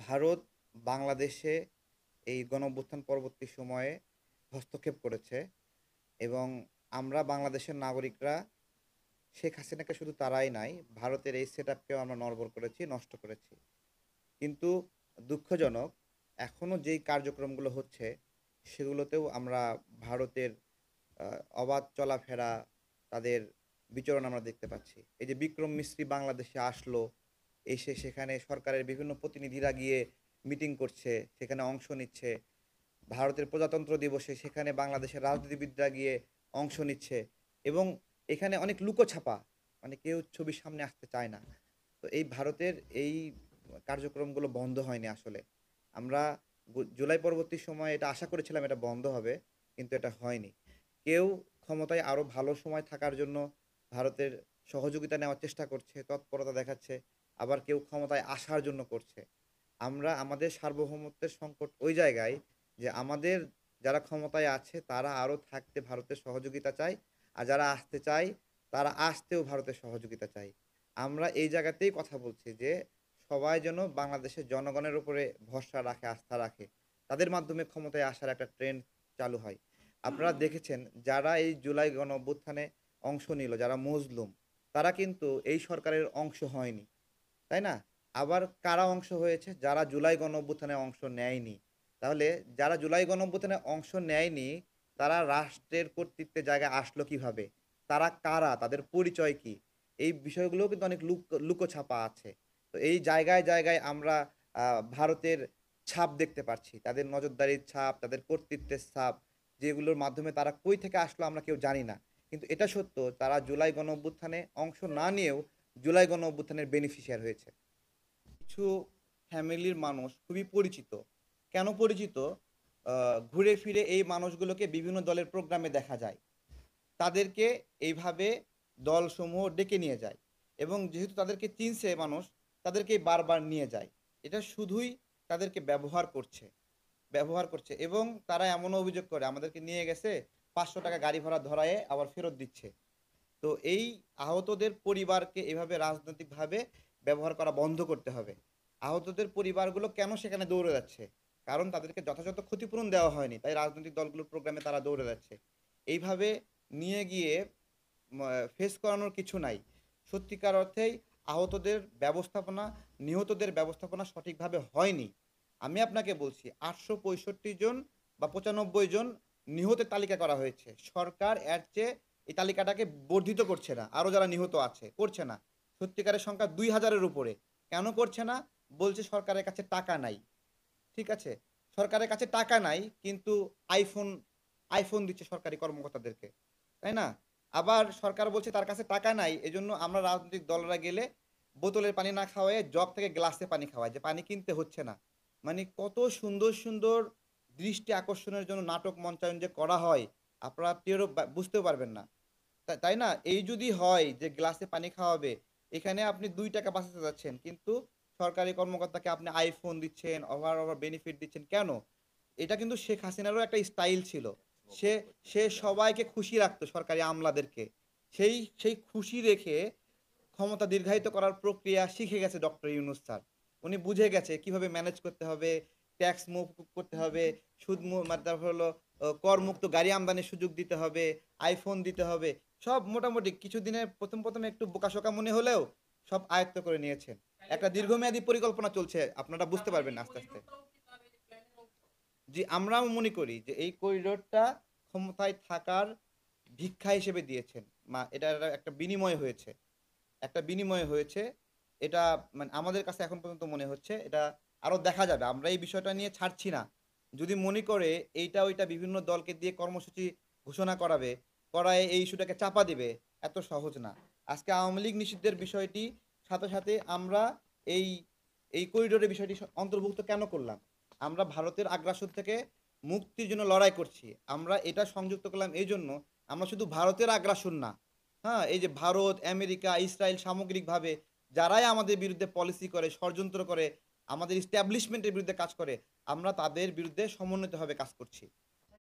ভারত বাংলাদেশে এই গণঅভ্যুত্থান পরবর্তী সময়ে হস্তক্ষেপ করেছে এবং আমরা বাংলাদেশের নাগরিকরা শেখ হাসিনাকে শুধু তারাই নাই, ভারতের এই সেটআপকেও আমরা নড়বড় করেছি, নষ্ট করেছি। কিন্তু দুঃখজনক, এখনো যেই কার্যক্রমগুলো হচ্ছে সেগুলোতেও আমরা ভারতের অবাধ চলাফেরা, তাদের বিচরণ আমরা দেখতে পাচ্ছি। এই যে বিক্রম মিস্ত্রি বাংলাদেশে আসলো, এসে সেখানে সরকারের বিভিন্ন প্রতিনিধিরা গিয়ে মিটিং করছে, সেখানে অংশ নিচ্ছে। ভারতের প্রজাতন্ত্র দিবসে সেখানে বাংলাদেশের রাজনীতিবিদরা গিয়ে অংশ নিচ্ছে এবং এখানে অনেক লুকোছাপা, মানে কেউ ছবির সামনে আসতে চায় না। তো এই ভারতের এই কার্যক্রমগুলো বন্ধ হয়নি আসলে। আমরা জুলাই পরবর্তী সময়ে এটা আশা করেছিলাম এটা বন্ধ হবে, কিন্তু এটা হয়নি। কেউ ক্ষমতায় আরো ভালো সময় থাকার জন্য ভারতের সহযোগিতা নেওয়ার চেষ্টা করছে, তৎপরতা দেখাচ্ছে। আবার কেউ ক্ষমতায় আসার জন্য করছে। আমরা আমাদের সার্বভৌমত্বের সংকট ওই জায়গায় যে আমাদের যারা ক্ষমতায় আছে তারা আরো থাকতে ভারতের সহযোগিতা চায়, আর যারা আসতে চায় তারা আসতেও ভারতের সহযোগিতা চায়। আমরা এই জায়গাতেই কথা বলছি যে সবাই যেন বাংলাদেশের জনগণের উপরে ভরসা রাখে, আস্থা রাখে, তাদের মাধ্যমে ক্ষমতায় আসার একটা ট্রেন্ড চালু হয়। আপনারা দেখেছেন যারা এই জুলাই গণ অভ্যুত্থানে অংশ নিল, যারা মজলুম, তারা কিন্তু এই সরকারের অংশ হয়নি, তাই না? আবার কারা অংশ হয়েছে? যারা জুলাই গণঅভ্যুত্থানে অংশ নেয়নি। তাহলে যারা জুলাই গণঅভ্যুত্থানে অংশ নেয়নি, তারা রাষ্ট্রের কর্তৃত্বের জায়গায় আসলো কিভাবে? তারা কারা? তাদের পরিচয় কি? এই বিষয়গুলোও কিন্তু অনেক লুকোছাপা আছে। তো এই জায়গায়, জায়গায় আমরা ভারতের ছাপ দেখতে পারছি। তাদের নজরদারির ছাপ, তাদের কর্তৃত্বের ছাপ, যেগুলোর মাধ্যমে তারা কই থেকে আসলো আমরা কেউ জানি না। কিন্তু এটা সত্য, তারা জুলাই গণঅভ্যুত্থানে অংশ না নিয়েও জুলাই গণঅভ্যুত্থানের বেনিফিশিয়ার হয়েছে। কিছু ফ্যামিলির মানুষ খুবই পরিচিত। কেন পরিচিত? ঘুরে ফিরে এই মানুষগুলোকে বিভিন্ন দলের প্রোগ্রামে দেখা যায়। তাদেরকে এইভাবে দলসমূহ ডেকে নিয়ে যায় এবং যেহেতু তাদেরকে চিনছে মানুষ, তাদেরকেই বারবার নিয়ে যায়। এটা শুধুই তাদেরকে ব্যবহার করছে এবং তারা এমনও অভিযোগ করে আমাদেরকে নিয়ে গেছে, ৫০০ টাকা গাড়ি ভাড়া ধরায়ে আবার ফেরত দিচ্ছে। তো এই আহতদের পরিবারকে এভাবে রাজনৈতিকভাবে ব্যবহার করা বন্ধ করতে হবে। আহতদের পরিবারগুলো কেন সেখানে দৌড়ে যাচ্ছে? কারণ তাদেরকে যথাযথ ক্ষতিপূরণ দেওয়া হয়নি, তাই রাজনৈতিক দলগুলোর প্রোগ্রামে তারা দৌড়ে যাচ্ছে। এইভাবে নিয়ে গিয়ে ফেস করানোর কিছু নাই। সত্যিকার অর্থেই আহতদের ব্যবস্থাপনা, নিহতদের ব্যবস্থাপনা সঠিকভাবে হয়নি। আমি আপনাকে বলছি, ৮৬৫ জন বা ৯৫ জন নিহতের তালিকা করা হয়েছে। সরকার এর চেয়ে এই তালিকাটাকে বর্ধিত করছে না, আরও যারা নিহত আছে করছে না। সত্যিকারের সংখ্যা ২,০০০-এর উপরে। কেন করছে না? বলছে সরকারের কাছে টাকা নাই। ঠিক আছে, সরকারের কাছে টাকা নাই, কিন্তু আইফোন আইফোন দিচ্ছে সরকারি কর্মকর্তাদেরকে, তাই না? আবার সরকার বলছে তার কাছে টাকা নাই, এজন্য আমরা রাজনৈতিক দলরা গেলে বোতলের পানি না খাওয়ায় জগ থেকে গ্লাসে পানি খাওয়ায়, যে পানি কিনতে হচ্ছে না। মানে কত সুন্দর সুন্দর দৃষ্টি আকর্ষণের জন্য নাটক মঞ্চায়ন যে করা হয়, আপনারা টেরও বুঝতেও পারবেন না। তাই না? এই যদি হয় যে গ্লাসে পানি খাওয়াবে, এখানে আপনি ২ টাকা বাঁচাতে যাচ্ছেন, কিন্তু সরকারি কর্মকর্তাকে আপনি আইফোন দিচ্ছেন, ওভার ওভার বেনিফিট দিচ্ছেন কেন? এটা কিন্তু শেখ হাসিনারও একটা স্টাইল ছিল। সে সে সবাইকে খুশি রাখতো, সরকারি আমলাদেরকে। সেই সেই খুশি রেখে ক্ষমতা দীর্ঘায়িত করার প্রক্রিয়া শিখে গেছে ডক্টর ইউনূস স্যার। উনি বুঝে গেছে কিভাবে ম্যানেজ করতে হবে, ট্যাক্স মওকুফ করতে হবে, মানে তারপর হলো করমুক্ত গাড়ি আমদানির সুযোগ দিতে হবে, আইফোন দিতে হবে। সব মোটামুটি কিছুদিনের ১ম একটু বোকাশোকা মনে হলেও সব আয়ত্ত করে নিয়েছেন। একটা দীর্ঘমেয়াদী পরিকল্পনা চলছে, আপনারা বুঝতে পারবেন আস্তে, আস্তে। জি, আমরাও মনে করি যে এই করিডোরটা ক্ষমতায় থাকার ভিক্ষা হিসেবে দিয়েছেন। এটার একটা বিনিময় হয়েছে। একটা বিনিময় হয়েছে। এটা মানে আমাদের কাছে এখন পর্যন্ত মনে হচ্ছে এটা আরো দেখা যাবে। আমরা এই বিষয়টা নিয়ে ছাড়ছি না। যদি মনে করে এইটা ওইটা বিভিন্ন দলকে দিয়ে কর্মসূচি ঘোষণা করাবে, করায় এই ইস্যুটাকে চাপা দিবে, এত সহজ না। আজকে আওয়ামী লীগ নিষিদ্ধের বিষয়টি সাথে, সাথে আমরা এই এই করিডোরের বিষয়টি অন্তর্ভুক্ত কেন করলাম? আমরা ভারতের আগ্রাসন থেকে মুক্তির জন্য লড়াই করছি। আমরা এটা সংযুক্ত করলাম এইজন্য, আমরা শুধু ভারতের আগ্রাসন না, হ্যাঁ, এই যে ভারত, আমেরিকা, ইসরায়েল সামগ্রিকভাবে যারাই আমাদের বিরুদ্ধে পলিসি করে, ষড়যন্ত্র করে, আমাদের ইস্টাবলিশমেন্টের বিরুদ্ধে কাজ করে, আমরা তাদের বিরুদ্ধে সমন্বিতভাবে কাজ করছি।